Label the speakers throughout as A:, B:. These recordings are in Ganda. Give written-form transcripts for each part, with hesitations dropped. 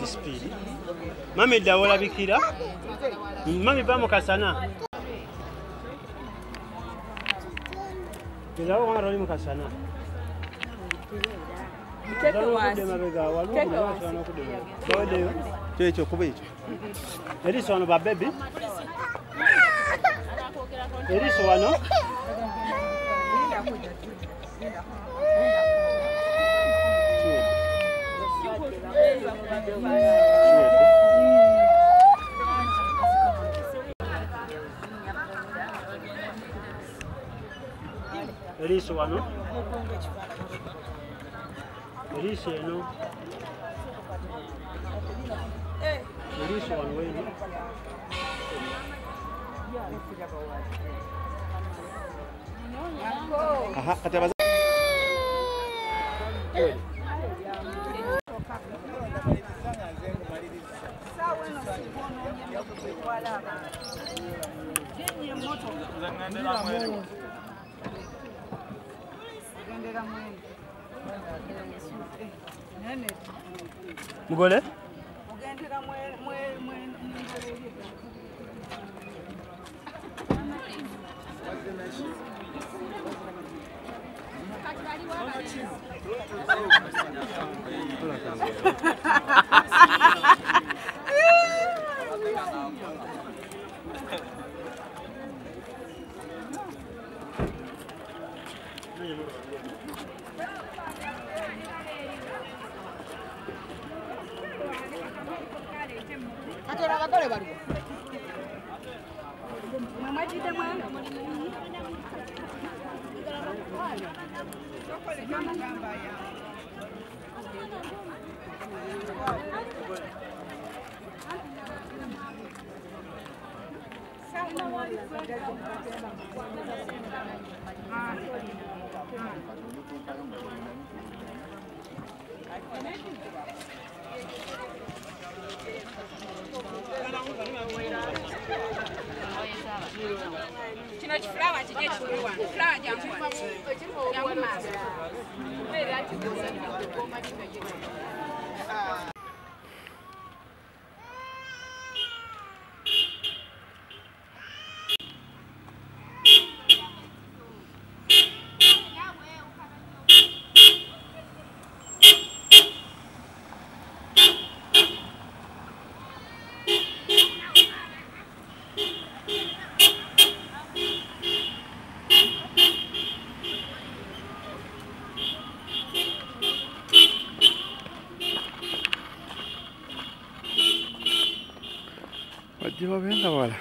A: Speedy. Mami dawola bikira. Mami ba mukasana. Bila wana roli mukasana. Checho kuba icho. Eriso wano ba baby. Eriso wano. Eriso wano. Eriso eno. Eriso wano weno. Aha, katabaza. Omugole? Va bien la bola.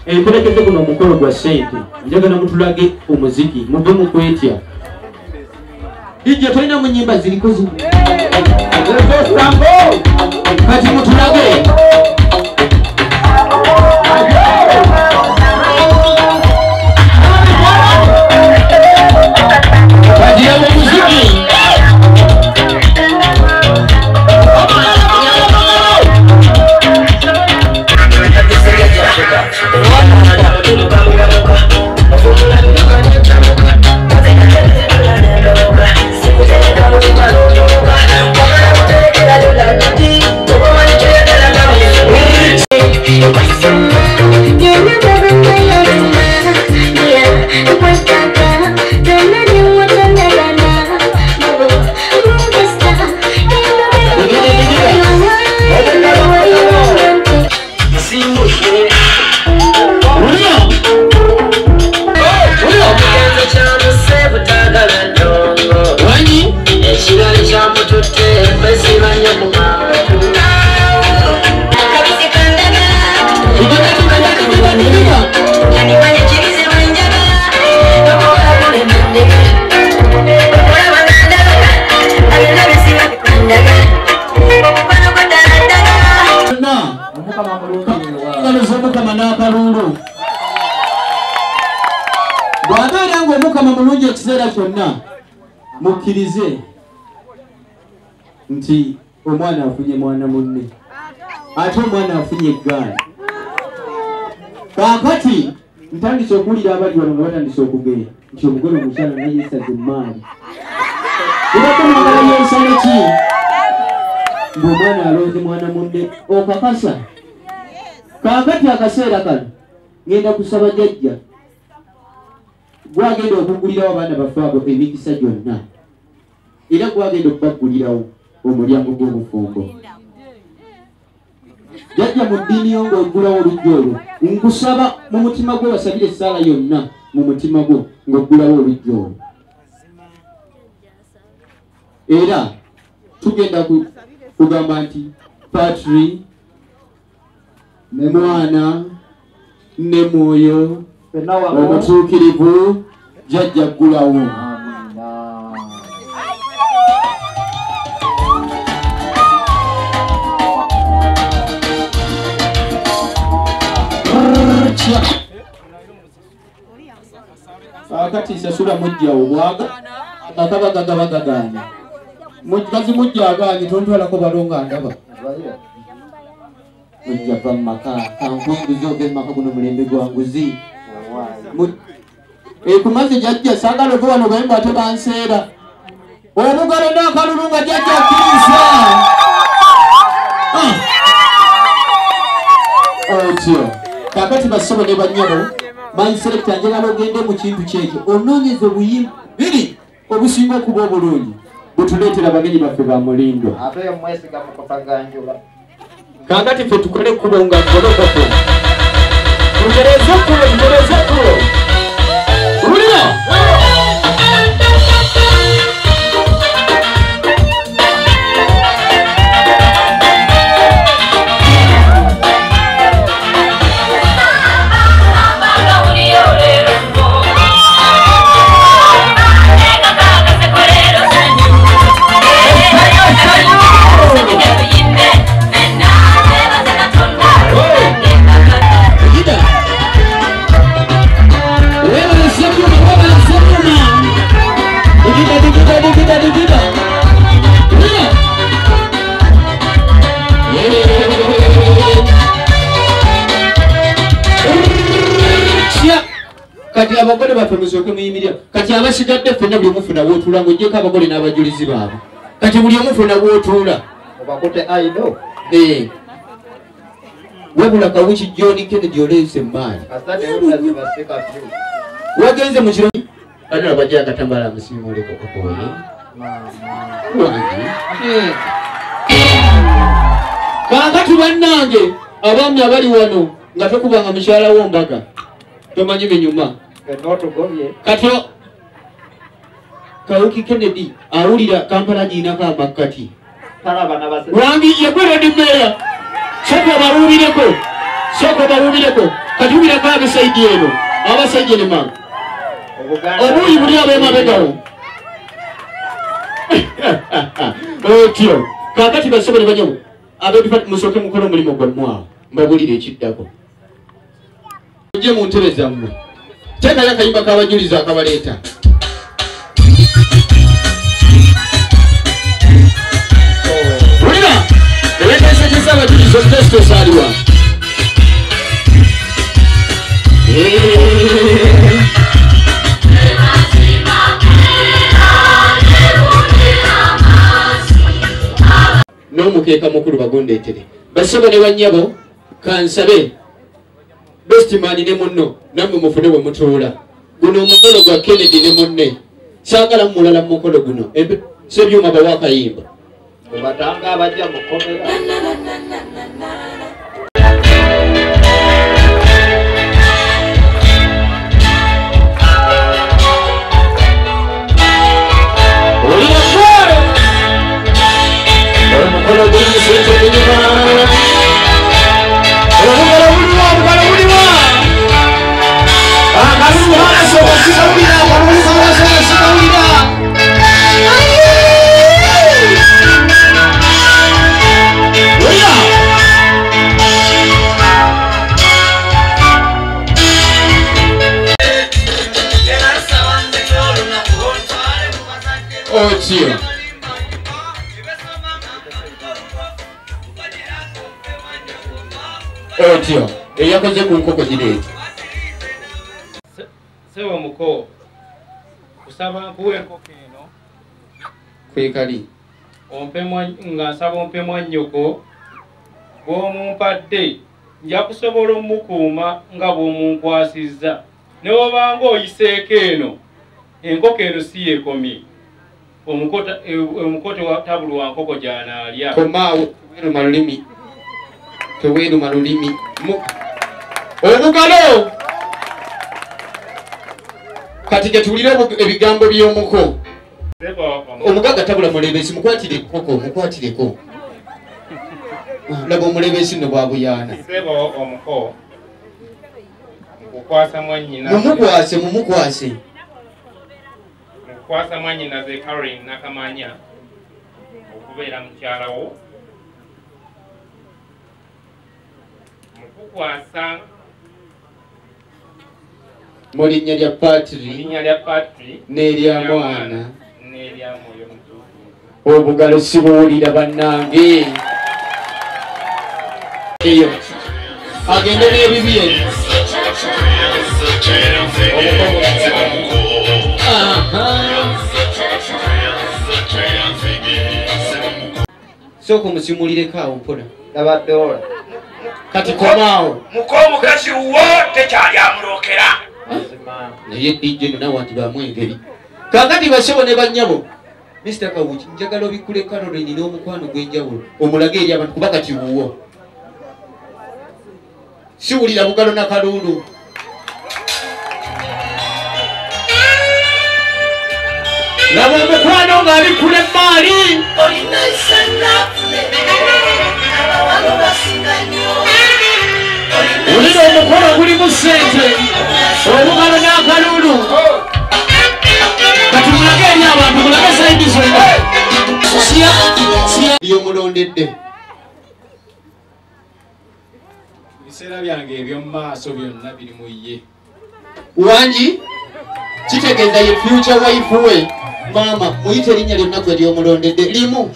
B: Empelekeze kuno omukolo gwa ssente njagala mutulage omuziki muve mu kwetya ijjo tolina mu nnyimba ziriko zino kati mutulage bagira mu muziki Mukama n'akalulu. Bw'abeera ng'omukama mulungi ekiseera kyonna mukkirize nti omwana afunye mwana munne ate omwana afunye eggaali. Kaakati ntandise okuwulira abali wano nga batandise okugenda nti omugole omukyala naye yeesaze emaali. Obadde mwagala yeesale ki? Ng'omwana alonze mwana munne okakasa. Kaakati akaseera kano ngenda kusaba jjajja gwagenda okugulirawo abaana baffe abo emikisa gyonna era gwagenda okubaggulirawo omulyango gw'obufumbo. Jjajja mu ddiini yo ng'oggulawo oluggi olwo nkusaba mu mutima gwe wasabire essaala yonna mu mutima gwo ng'oggulawo oluggi olwo. Era tugenda kugamba nti Patri ne mwana ne mwoyo omutuukirivu jjajja ggulawo. Akati sasula mujjawo bwaga akabagagabagagaanye mukazi mujja agaanye tontwalako balonga ndaba mujja va mumaka kankunguzi ogeze maka guno mulembe gwanguzi ekumaze jjajja saagala ove wano bayimba ate banseera omugole n'akalulu nga jjajja akkiriza otyo. Kaakati basabo ne bannyabo manserekta njagala ogende mu kintu kyekyo onoonyeza obuyimba biri obusinga okuba obulungi butuleetera abagenyi baffe ba mulindo. Kaakati ffe tukole ekkubo nga ngolokoko tugereze ekkubo wulira kati abagole baffe musooke muyimirira kati abasigadde ffenna buli omufuna w'otuula ng'oggyeko abagole n'abajulizi baabwe kati buli omufuna w'otuula wabula kawuki John Kennedy oleese emaali wagenze mu kiro ate abajja akatambala amusiimuleko kakoye kaakati bannange abaami abali wano nga tokubanga mukyala wo Mbaga tomanyi binyuma kati kawuki Kennedy awulira Kampala giinako amakkati wangi yegwerodimera soko baruubireko kati ubirako abasaidi eno abasajja ne mama obuuyi buli ab'emabegawo otyo kaakati basobole banyawo ab'ebifa musooke mukola omulimu gwammwawo mbabulire ekiddako ojje mu ntebe zammwe teekayo akayimba k'abajulizi akabaleeta wulira ebeteesekesa abajulizi omutesito saaliwa n'omukeeka mukulu bagondeetere basebo ne bannyabo kansabe bestimani ne munno nammwe mufune we mutuula guno omukolo gwa Kennedy ne munne saagala mulala mu mukolo guno sebyuma bawa akayimba obatanga abajja mukomera Oya! otyo otyo eyakoze ku nkoko gireeta
C: sewa muko kusaba nkuwe enkoko eno
B: kwekali
C: nga nsaba ompemwa nnyoko bw'omumpadde nja kusobola omukuuma nga bw'omunkwasizza ne wobanga oyiseeko eno enkoko eno si yeekomye omuko tabulwa nkoko gy'anaalya
B: komaawo teweeruma lulimi teweeruma lulimi Omugole kati getuwulire ebigambo by'omuko omugaga tabula mulebesi mukwatire koko mukwatireko laba omulebesi no bwabuyaana
C: omuko nkukwasa mwannyina
B: mumukwase
C: nkukwasa mwannyina ze Caroline Nakamanya okubeera mukyalawo mukukwasa
B: mu linnya lya Patri n'erya mwana
C: n'eryamwoyo mutuufu
B: obugalo sibuwulira bannange eyo agende n'ebibye sooka omusimulireko awo mpola
A: Nabaddola.
B: kati komaawo
D: muko omukazi wo tekyali amulokera
B: naye dijje no nawe anti bamwengeri kakati basebo ne bannyabo Mr. Kawuki njagala obikule Caroline n'omukwano gw'enjawulo omulage eri abantu kuba kati wuwo siwulira bugalo na kalulu laba omukwano ng'abikule maali
D: olina esanafu abawalo basinga nnyo
B: ulira omukono gulimu ssente obugalo n'akalulu kati mulage eri abantu mulage saidi zonna byomulondedde
C: ebiseera byange eby'omu maaso byonna biri mu ye
B: wangi kitegeeza ye future wife we maama muyite erinnya lyonna gwe lyomulondedde limu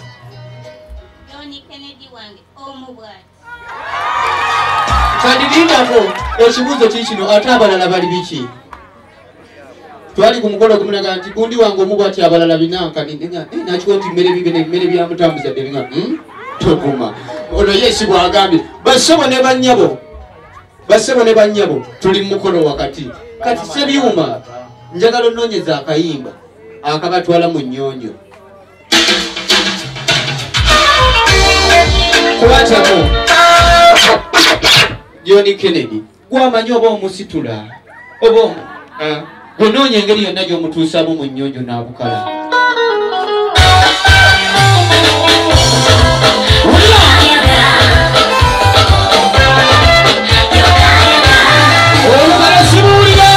B: kandidindako ekibuuzo kikino ate abalala bali biki twali ku mukolo gumulaga nti gundi wange omu bwati abalala binankaninakiwa nti emmere byamutambuza ddenga toguma ono yesi bwagambye basebo ne bannyabo tuli mukolo wakati kati sebyuma njagala onoonyeza akayimba akabatwala mu nnyonyo kubatamo John Kennedy gwamanyi oba omusitula oba gonoonya engeri yonna gy'omutuusamu mu nnyonyo n'abukala olugalo sibuulira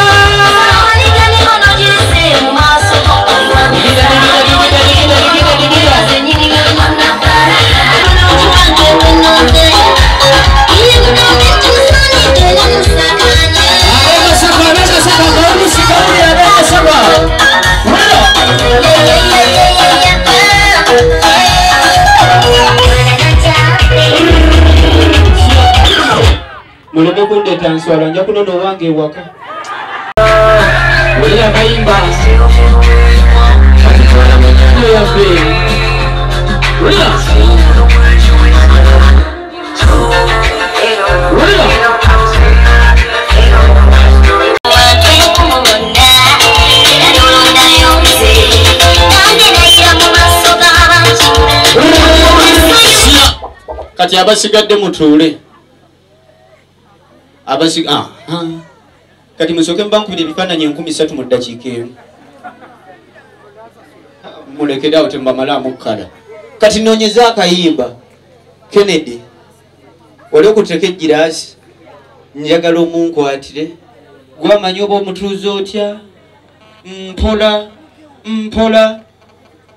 B: muleme kundeeta nswala nja kunona owange ewaka olira akayimba katutwala mu nnyonyo yaffe olira kati abasigadde mutuule kati musooke mubankubira ebifaananyi 3,000 mu ddakiika emu mulekere awo tembamalaamu kkala kati noonyeza akayimba Kennedy oli okuteka ejjiraasi njagala omunkwatire gwamanyi oba omutuuza otya mpola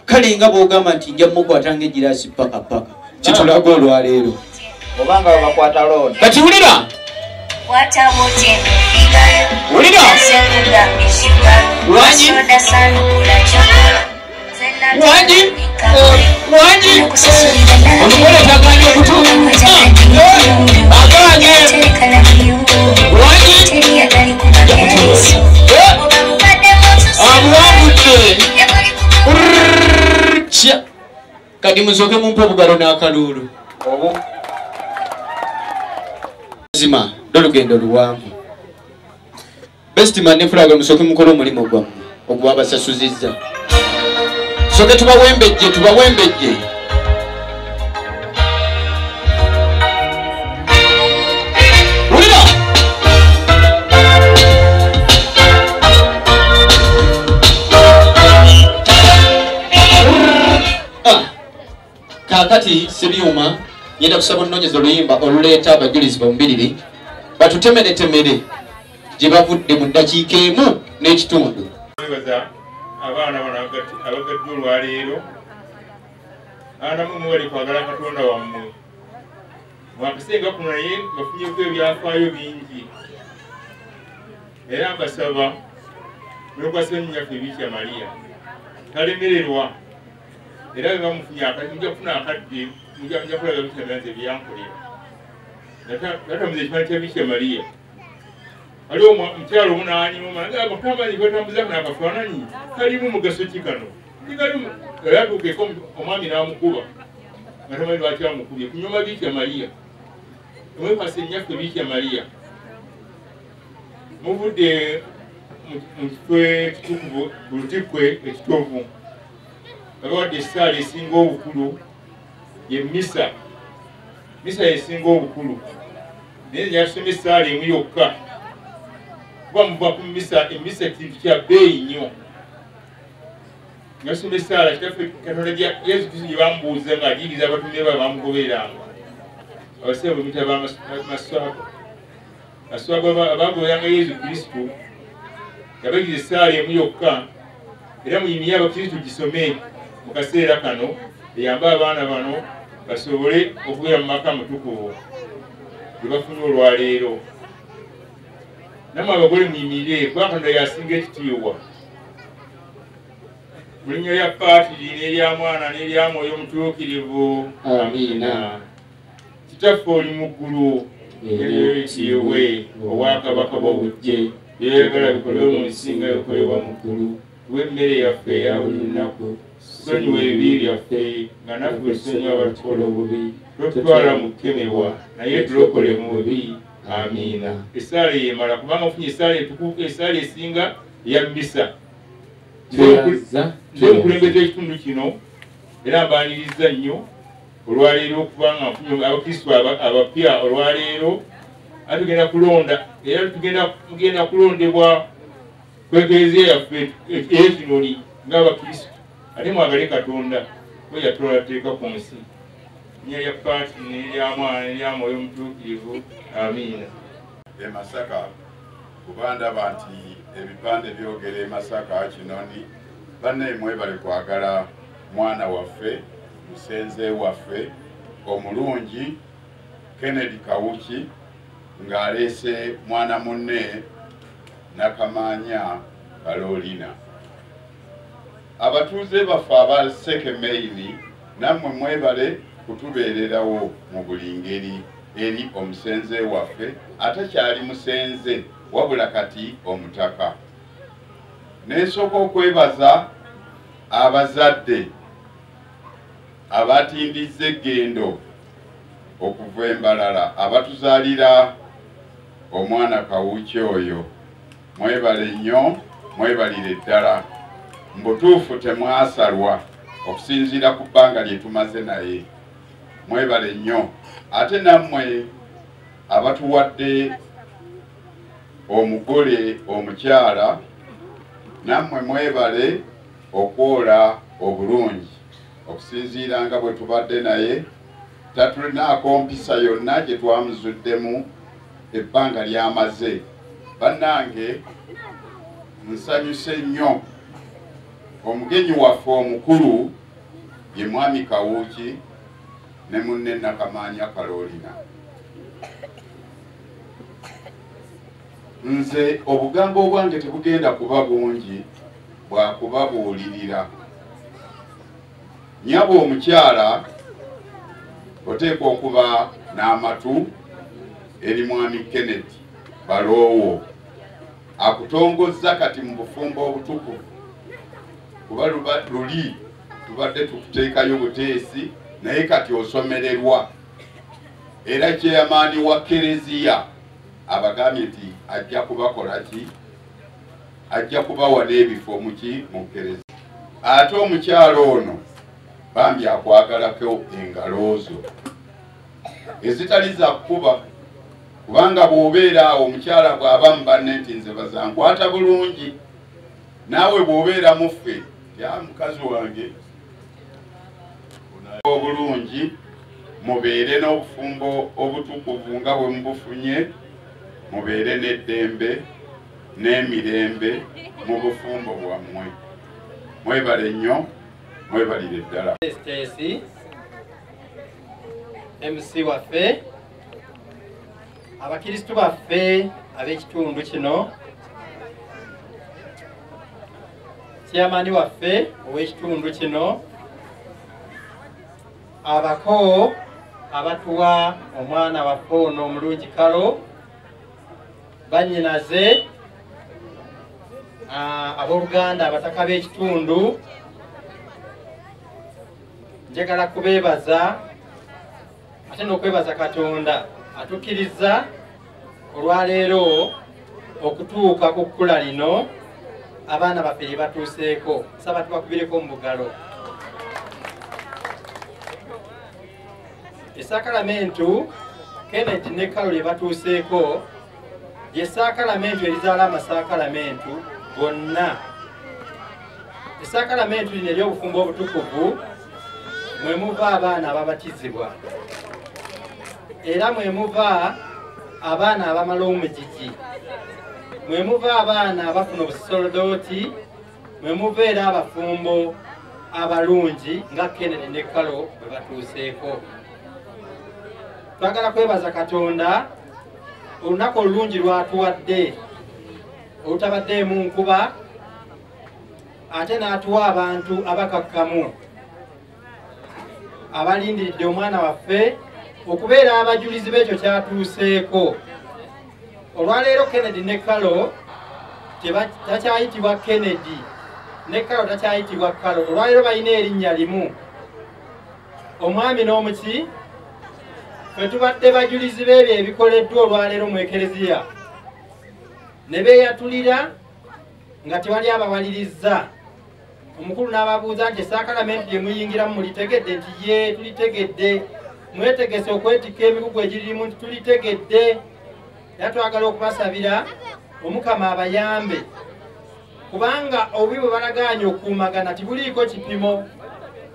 B: kale nga bw'ogamba nti nja mukwatanga ejjiraasi paka kitulaga olwaleero
A: Obanga bakwata load.
B: kati wulira wulira wangi Wangi Omugole tagaanye okutuuka agaanye Wangi amuwangudde kya kati musoke mumpe obugalo n'akaluulu zima lolugendo luwanvu Bestman ne Fulaga musoke mukole omulimu gwammwe ogwabasasuzizza soke tubawembejje wulira kakati Sibyuma yenda kusaba onnonyeza oluyimba oluleeta abajulizi bombiriri batutemeretemere gye bavudde mu ddakiika emu n'ekitundu
E: abaana bano abagadde olwaleero anamu bali kwagala Katonda wammwe mwakasenga kuno naye bafunyeko ebyafaayo bingi era mbasaba mwekwasa nnyaffe Bikira Maria talemererwa era bwe bamufunya mujja kufuna akadde mujja kulaga Bikira Maria nze byankolera natamuza ekifaananyi kya Bikira Maria waliwo omukyalo omu n'anyuma akafaananyi kotambuzaako n'akafaananyi kalimu mugaso ki kano tikalimu yatuukeeko omwami n'amukuba nga tamanyi lwaki amukubye kunyuma Bikira Maria omwekwasa ennyaffe Bikira Maria muvudde mu kifo ekitukuvu ku lutikwe ekituufu babawadde essaala esinga obukulu ye misa yesinga obukulu naye yatusoma essaala emu yokka kuba muva ku emisa kintu kya bbeeyi nnyo yasoma essaala kitaffe Katonda Yesu Kristo gye bamubuuza ng'ajigiriza abatume ba bamugoberanga abasebe bwe muyita maswaga abagoberanga Yesu Kristo yabagiza essaala emu yokka era muyimire abakristo gisome mu kaseera kano eyambe abaana bano basobole okubeera mu maka mutukuvu gye bafunye olwaleero namwe abagole muyimirire kuba Katonda yasinga ekitiibwa mu linnya lya Paatiri n'erya Mwana n'erya Mwoyo Omutuukirivu amiina kitaffe oli mu ggulu eryo ekitiibwe obwakabaka bw'obujje byeyagala bikolebwe mu nsi nga bikolebwa mu ggulu tuwe emmere yaffe eya buli lunaku tusonyiwe ebibi byaffe nga naffe tusonyiwa abatukola obubi totutwala mu kukemebwa naye tulokole mu bubi amiina essaala yemala kubanga ofunye essaala entukuvu essaala esinga eya misa omukulembeze ekitundu kino era mbaniriza nnyo olwaleero okubanga nfunye abakristo abapya olwaleero atugenda kulonda era tugenda kulondebwa kwekereziya yaffe ekinoni ng'abakristo ate mwagale Katonda we yatulateeka ku nsi nnya lya Paatiri n'erya Mwana n'erya Mwoyo Omutuukirivu amiina
F: e Masaka kuba ndaba nti ebipande byogera e Masaka Kinoni banne mwebale kwagala mwana waffe musenze waffe omulungi Kennedy Kawuki ng'aleese mwana munne Nakamanya Balolina abatuuze baffe aba Sekemeini nammwe mwebale kutubeererawo mu buli ngeri eri omusenze waffe atakyali musenze wabula kati omutaka n'esooka okwebaza abazadde abatindizza eggendo okuva embalala abatuzaalira omwana Kawuki oyo mwebale nnyo mwebalire ddala mbutuufu temwasalwa okusinziira ku bbanga lye tumaze naye mwebale nnyo ate nammwe abatuwadde omugole omukyala nammwe mwebale okwola obulungi okusinziira nga bwe tubadde naye tatulinaako mpisa yonna gye twamuzuddemu ebbanga lyamaze bannange nsanyuse nnyo omugenyi waffe omukulu ye mwami Kawuki ne munne Nakamanya Kalolina nze obugambo obwange tebugenda kuba bungi bwakubabuulirira Nyabo omukyala oteekwa okuba n'amatu eri mwami Kennedy Baloowo akutongozza kati mu bufumbo obutukuvu kuba luli tubadde tukuteekayo buteesi naye kati osomererwa era kyeyamaani wa Kereziya abagambye nti ajja kubakola ki ajja kubawa n'ebifo muki mu Kereziya ate omukyalo ono bambi akwagalako engalo zo ezitali za kukuba kubanga bw'obeera awo omukyala bw'aba mu banne nti nze bazankwata bulungi naawe bw'obeera muffe ya mukazi wange obulungi mubeere n'obufumbo obutukuvu nga bwe mubufunye mubeere n'eddembe n'emirembe mu bufumbo bwammwe mwebale nnyo mwebalire ddala
G: MC waffe abakristu baffe ab'ekitundu kino chairman waffe ow'ekitundu kino abako abatuwa omwana waffe ono omulungi kalo bannyinaze abooluganda abataka b'ekitundu njagala kubeebaza ate n'okwebaza Katonda atukkiriza olwaleero okutuuka ku kkula lino abaana baffe lye batuuseeko saba tubakubireko mu bugalo esaakalamentu Kennedy ne Kalo lye batuuseeko lye saakalamentu erizaala amasakalamentu gonna esaakalamentu lino ery'obufumbo obutukuvu mwe muva abaana ababatizibwa era mwe muva abaana abamala omugigi mwe muva abaana abafuna obusolodooti mwe muva era abafumbo abalungi nga Kennedy ne Kalo bwe batuuseeko twagala kwebaza Katonda olunaku olulungi lwatuwadde olutabaddeemu nkuba ate n'atuwa abantu abakakkamu abalindiridde omwana waffe okubeera abajulizi b'ekyo kyatuuseeko olwaleero Kennedy ne Kalo takyayitibwa Kennedy ne Kalo takyayitibwa Kalo olwaleero balina erinnya limu omwami n'omuki ffe tubadde bajulizi b'ebyo ebikoleddwa olwaleero mu Ekereziya ne beeyatulira nga tewali abawalirizza omukulu n'ababuuza nti esaakalamentu gye muyingiramu mulitegedde nti ye tulitegedde mwetegese okwetikka emigugu egiririmu nti tulitegedde era twagala okubasabira Omukama abayambe kubanga obubi bwe balagaanye okuumagana tibuliiko kipimo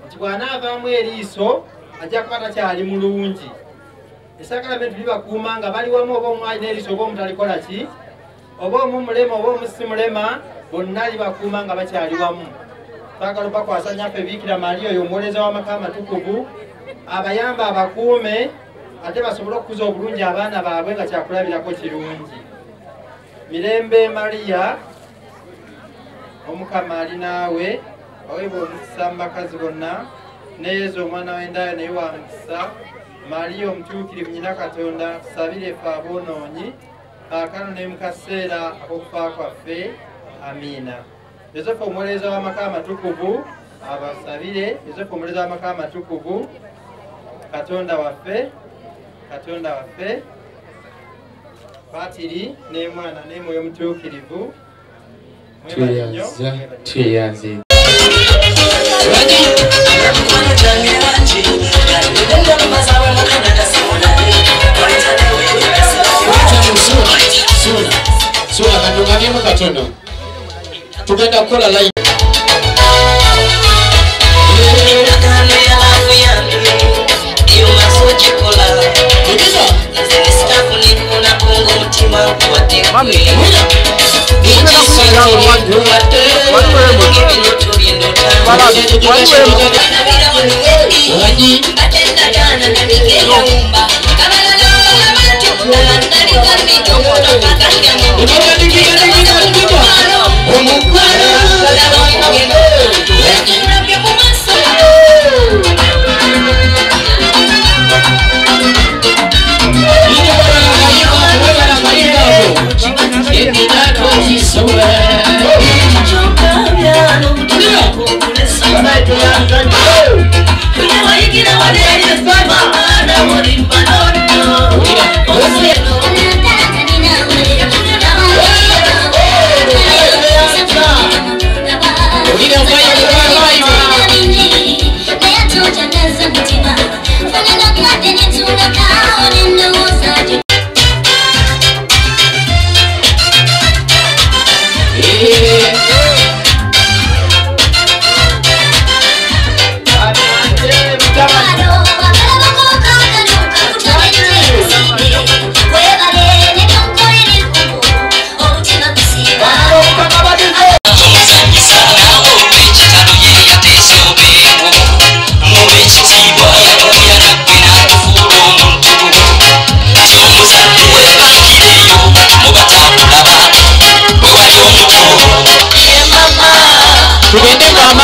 G: nti bw'anaavaamu eriiso ajja kuba takyali mulungi esaakalamentu libakuuma nga bali wamu oba omwali n'eriiso oba omutalikola ki oba omumulema oba omusimulema bonna libakuuma nga bakyali wamu twagala opakwasa nyaffe Biikira Maria oyo omuwooleza w'amaka amatukuvu abayamba abakuume ate basobole okukuza obulungi abaana baabwe nga kyakulabirako kirungi Mirembe Maria Omukama ali naawe aweebwa omukisa mu bakazi bonna ne Yezu omwana w'endayo naye wa mukisa Maria omutuukirivu nnyina Katonda tusabire ffe aboonoonyi kaakano ne mu kaseera ak'okufa kwaffe amiina Yosefu omuwooleza w'amaka amatukuvu abasabire Yosefu omuwooleza w'amaka amatukuvu Katonda waffe Patiri ne mwana ne mwoyo mutuukirivu
B: tweyanze sula katunganyemu katono tugenda kukola live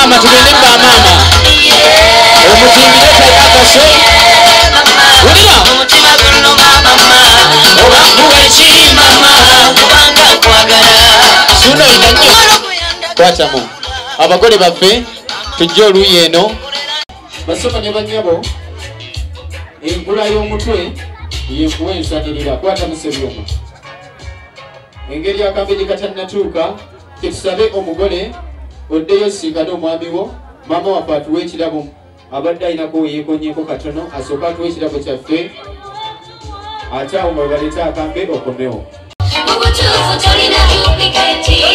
B: maama tugende ba maama omutimbire tayakaso ulira
D: omutima guno mama obakuwa eki mama kubanga nkwagala
B: suno inanyo kwatamu abagole baffe tujje oluuyi eno basoma ne banyabo enkula y'omutwe yenkuwa ensanirira kwatamu sebyuma engeri Akabye katannatuuka tetusabe omugole oddeyo sinkane omwami wo maama waffe atuwa ekirabo abadde alinako weyeekonyeko katono asooka atuwa ekirabo kyaffe ate awo mwe baleta Akabye okomewo
D: mubutuufu tolina dupliketi